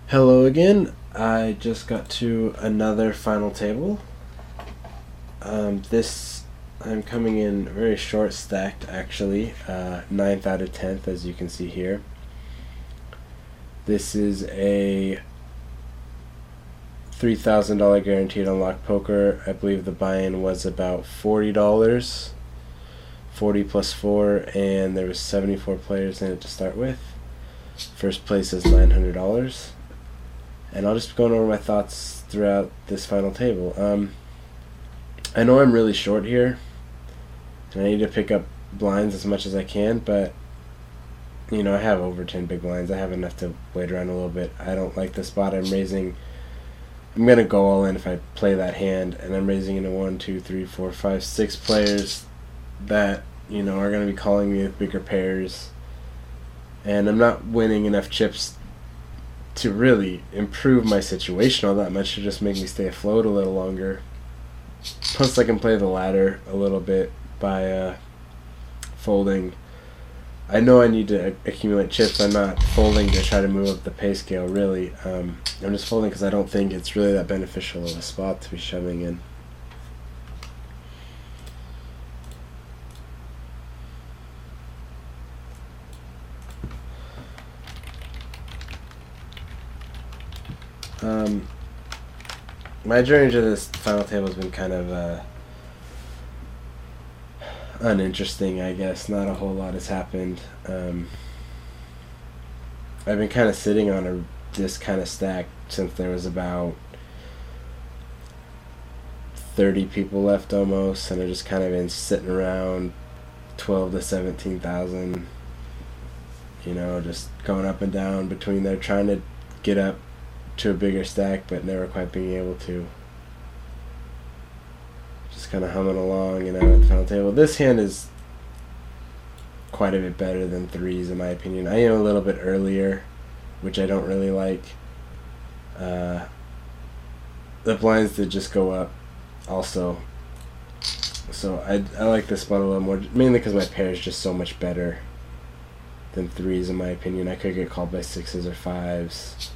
Hello again. I just got to another final table. This I'm coming in very short stacked actually, 9th out of 10th as you can see here. This is a $3,000 guaranteed unlock poker. I believe the buy-in was about $40, 40 plus 4, and there was 74 players in it to start with. First place is $900. And I'll just be going over my thoughts throughout this final table. I know I'm really short here, and I need to pick up blinds as much as I can, but, I have over 10 big blinds. I have enough to wait around a little bit. I don't like the spot I'm raising. I'm going to go all in if I play that hand, and I'm raising into 1, 2, 3, 4, 5, 6 players that, are going to be calling me with bigger pairs. And I'm not winning enough chips to really improve my situation all that much, to just make me stay afloat a little longer. Plus I can play the ladder a little bit by folding. I know I need to accumulate chips. I'm not folding to try to move up the pay scale, really. I'm just folding because I don't think it's really that beneficial of a spot to be shoving in. My journey to this final table has been kind of uninteresting, I guess. Not a whole lot has happened. I've been kind of sitting on this kind of stack since there was about 30 people left almost, and I've just kind of been sitting around 12 to 17,000. Just going up and down between there, trying to get up to a bigger stack, but never quite being able to. Just kind of humming along, at the final table. This hand is quite a bit better than threes, in my opinion. I am a little bit earlier, which I don't really like. The blinds did just go up, also. So I like this spot a little more, mainly because my pair is just so much better than threes, in my opinion. I could get called by sixes or fives.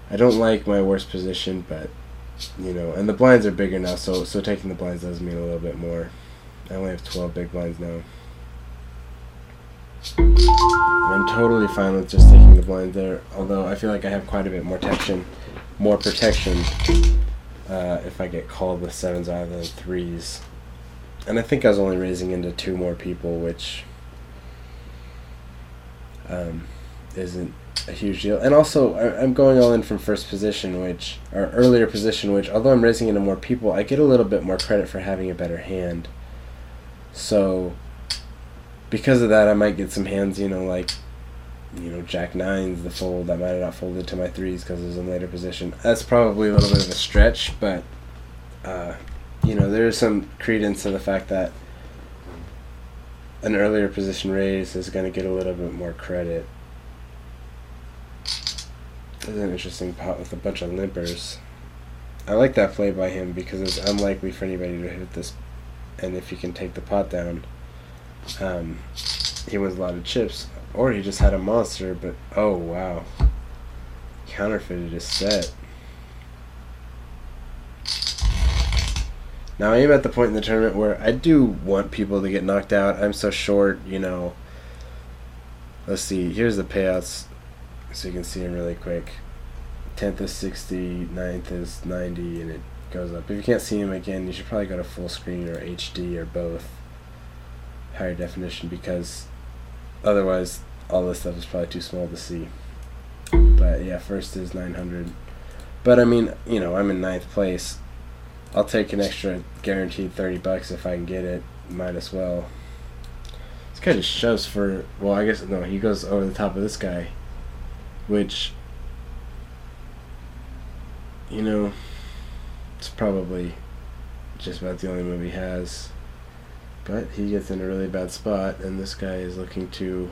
I don't like my worst position, but, and the blinds are bigger now, so taking the blinds does mean a little bit more. I only have 12 big blinds now. I'm totally fine with just taking the blinds there, although I feel like I have quite a bit more protection if I get called with sevens rather than threes. And I think I was only raising into 2 more people, which isn't a huge deal. And also, I'm going all in from first position, or earlier position, which, although I'm raising into more people, I get a little bit more credit for having a better hand. So, because of that, I might get some hands, like, jack nines, the fold. I might have not folded to my threes because it was in later position. That's probably a little bit of a stretch, but, there is some credence to the fact that an earlier position raise is going to get a little bit more credit. This is an interesting pot with a bunch of limpers. I like that play by him because it's unlikely for anybody to hit this, and if he can take the pot down, he wins a lot of chips. Or he just had a monster, but oh wow, counterfeited his set. Now I am at the point in the tournament where I do want people to get knocked out. I'm so short, Let's see, here's the payouts so you can see them really quick. 10th is 60, 9th is 90, and it goes up. If you can't see them again, you should probably go to full screen or HD or both. Higher definition, because otherwise all this stuff is probably too small to see. But yeah, first is 900. But I mean, I'm in 9th place. I'll take an extra guaranteed $30 if I can get it. Might as well. This guy just shoves for, well, I guess, no, he goes over the top of this guy, which, it's probably just about the only move he has. But he gets in a really bad spot, and this guy is looking to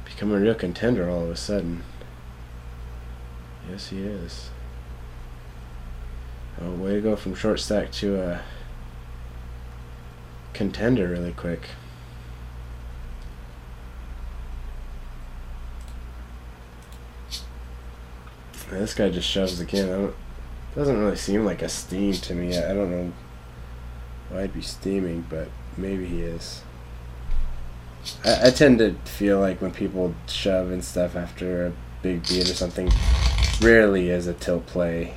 become a real contender all of a sudden. Yes, he is. Oh, way to go from short stack to a contender really quick. This guy just shoves again. Doesn't really seem like a steam to me. I don't know why I'd be steaming, but maybe he is. I tend to feel like when people shove and stuff after a big beat or something, rarely is a tilt play.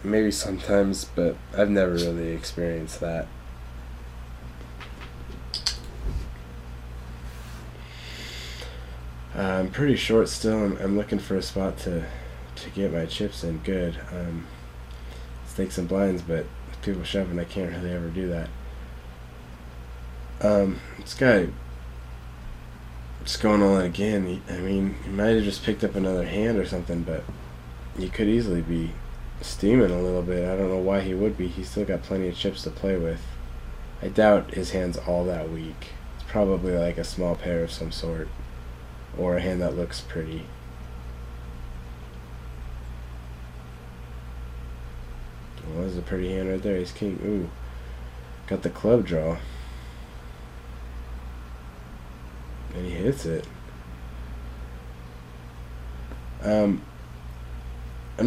Maybe sometimes, but I've never really experienced that. I'm pretty short still. I'm looking for a spot to get my chips in good. Stakes and blinds, but with people shoving, I can't really ever do that. This guy just going all in again. He might have just picked up another hand or something, but he could easily be steaming a little bit. I don't know why he would be. He's still got plenty of chips to play with. I doubt his hand's all that weak. It's probably like a small pair of some sort, or a hand that looks pretty. Well, there's a pretty hand right there. He's king. Ooh, got the club draw. And he hits it. I'm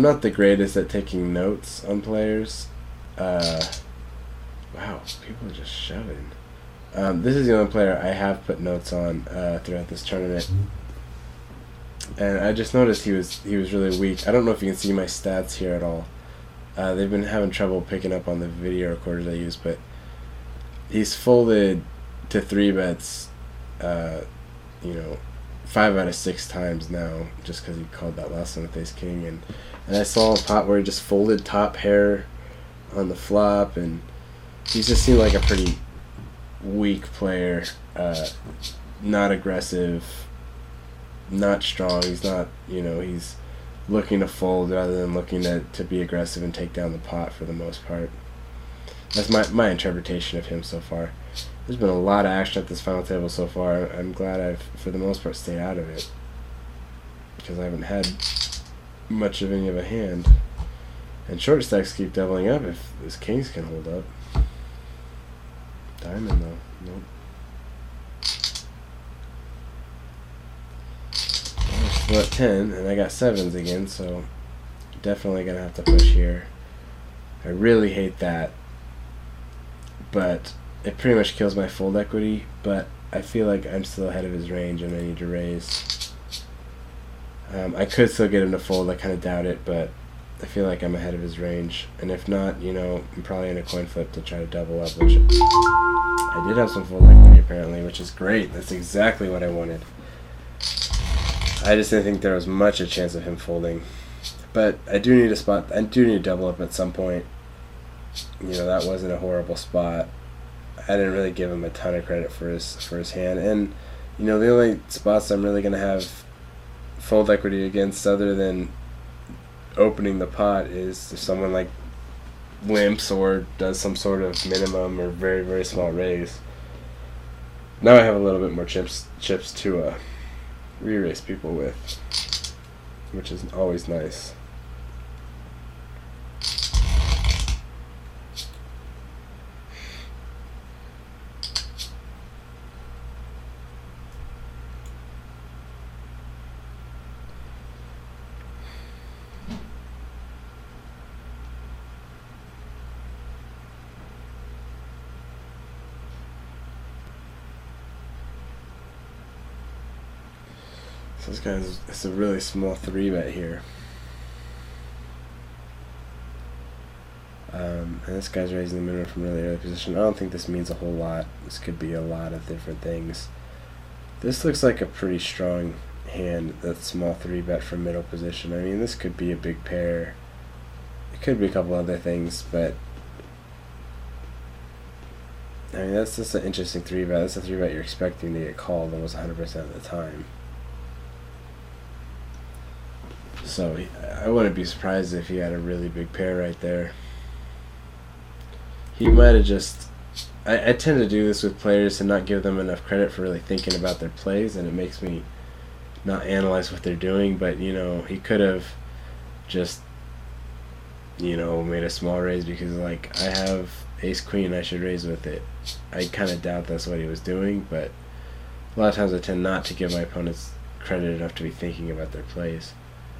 not the greatest at taking notes on players. Wow, people are just shoving. This is the only player I have put notes on throughout this tournament. And I just noticed he was really weak. I don't know if you can see my stats here at all. They've been having trouble picking up on the video recorders I use, but he's folded to 3-bets, 5 out of 6 times now, just because he called that last one with ace king, and I saw a pot where he just folded top pair on the flop, and he just seemed like a pretty weak player, not aggressive, not strong. He's not, he's looking to fold rather than looking to be aggressive and take down the pot for the most part. That's my interpretation of him so far. There's been a lot of action at this final table so far. I'm glad I've, for the most part, stayed out of it, because I haven't had much of any of a hand. And short stacks keep doubling up if this kings can hold up. Diamond, though. Nope. I'm still at 10, and I got 7s again, so definitely going to have to push here. I really hate that, but it pretty much kills my fold equity, but I feel like I'm still ahead of his range and I need to raise. I could still get him to fold, I kind of doubt it, but I feel like I'm ahead of his range. And if not, I'm probably in a coin flip to try to double up, which I did have some fold equity apparently, which is great. That's exactly what I wanted. I just didn't think there was much a chance of him folding. But I do need a spot. I do need to double up at some point. That wasn't a horrible spot. I didn't really give him a ton of credit for his hand, and the only spots I'm really gonna have fold equity against, other than opening the pot, is if someone like limps or does some sort of minimum or very, very small raise. Now I have a little bit more chips to re-raise people with, which is always nice. This guy's, it's a really small 3-bet here. And this guy's raising the minimum from really early position. I don't think this means a whole lot. This could be a lot of different things. This looks like a pretty strong hand, that small 3-bet from middle position. I mean, this could be a big pair. It could be a couple other things, but I mean, that's just an interesting 3-bet. That's a 3-bet you're expecting to get called almost 100% of the time. So I wouldn't be surprised if he had a really big pair right there. He might have just... I tend to do this with players and not give them enough credit for really thinking about their plays, and it makes me not analyze what they're doing. But, he could have just, made a small raise because, like, I have ace-queen, I should raise with it. I kind of doubt that's what he was doing, but a lot of times I tend not to give my opponents credit enough to be thinking about their plays.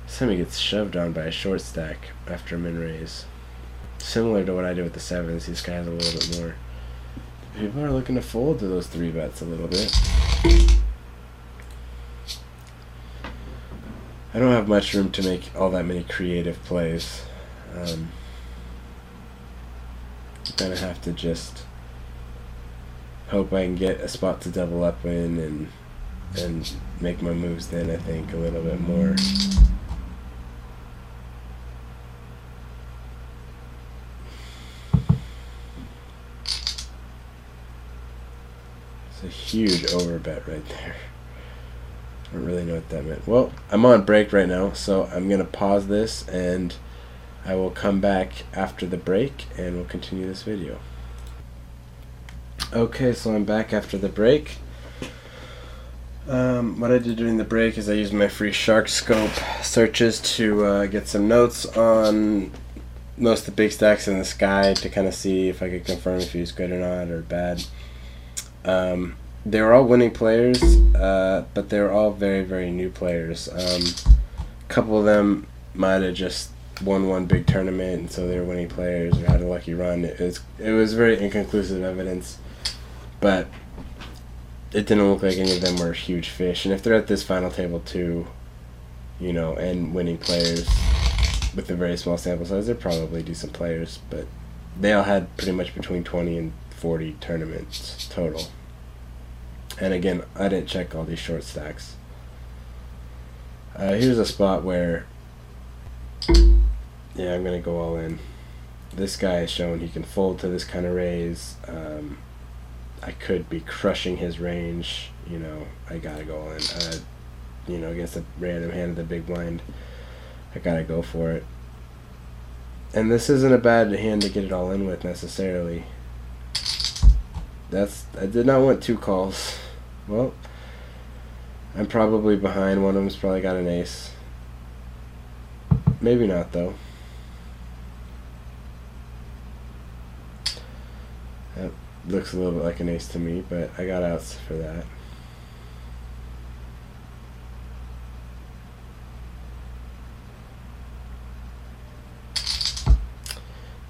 This time he gets shoved on by a short stack after a min raise. Similar to what I did with the 7s, these guys a little bit more. People are looking to fold to those 3 bets a little bit. I don't have much room to make all that many creative plays. I'm gonna have to just hope I can get a spot to double up in and make my moves then, I think, a little bit more. It's a huge overbet right there. I don't really know what that meant. Well, I'm on break right now, so I'm going to pause this and I will come back after the break and we'll continue this video. Okay, so I'm back after the break. What I did during the break is I used my free Shark Scope searches to get some notes on most of the big stacks in the sky to kind of see if I could confirm if he was good or not or bad. They were all winning players, but they were all very, very new players. A couple of them might have just won one big tournament, and so they were winning players or had a lucky run. It was very inconclusive evidence, but it didn't look like any of them were huge fish. And if they're at this final table too, you know, and winning players with a very small sample size, they're probably decent players. But they all had pretty much between 20 and 40 tournaments total. And again, I didn't check all these short stacks. Here's a spot where, yeah, I'm going to go all in. This guy has shown he can fold to this kind of raise. I could be crushing his range. You know, I got to go all in. You know, against a random hand of the big blind, I got to go for it. And this isn't a bad hand to get it all in with necessarily. I did not want 2 calls. Well, I'm probably behind. One of them's probably got an ace. Maybe not, though. That looks a little bit like an ace to me, but I got outs for that.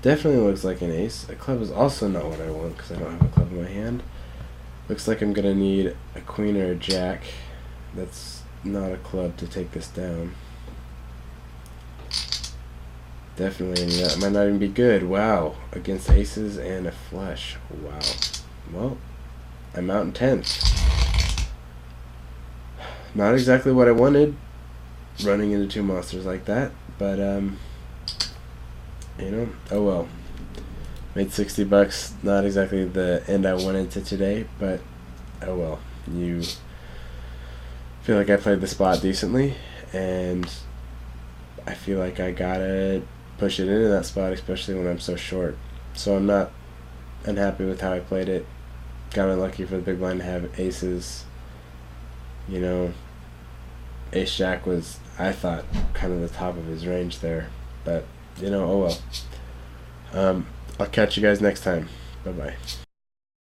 Definitely looks like an ace. A club is also not what I want because I don't have a club in my hand. Looks like I'm going to need a queen or a jack. That's not a club to take this down. Definitely, and that might not even be good. Wow. Against aces and a flush. Wow. Well, I'm out in 10th. Not exactly what I wanted, running into 2 monsters like that, but, you know, oh well. Made $60. Not exactly the end I wanted to today, but oh well. You feel like I played the spot decently, and I feel like I gotta push it into that spot, especially when I'm so short. So I'm not unhappy with how I played it. Got unlucky for the big blind to have aces. You know, ace jack was, I thought, kind of the top of his range there, but you know, oh well. I'll catch you guys next time. Bye-bye.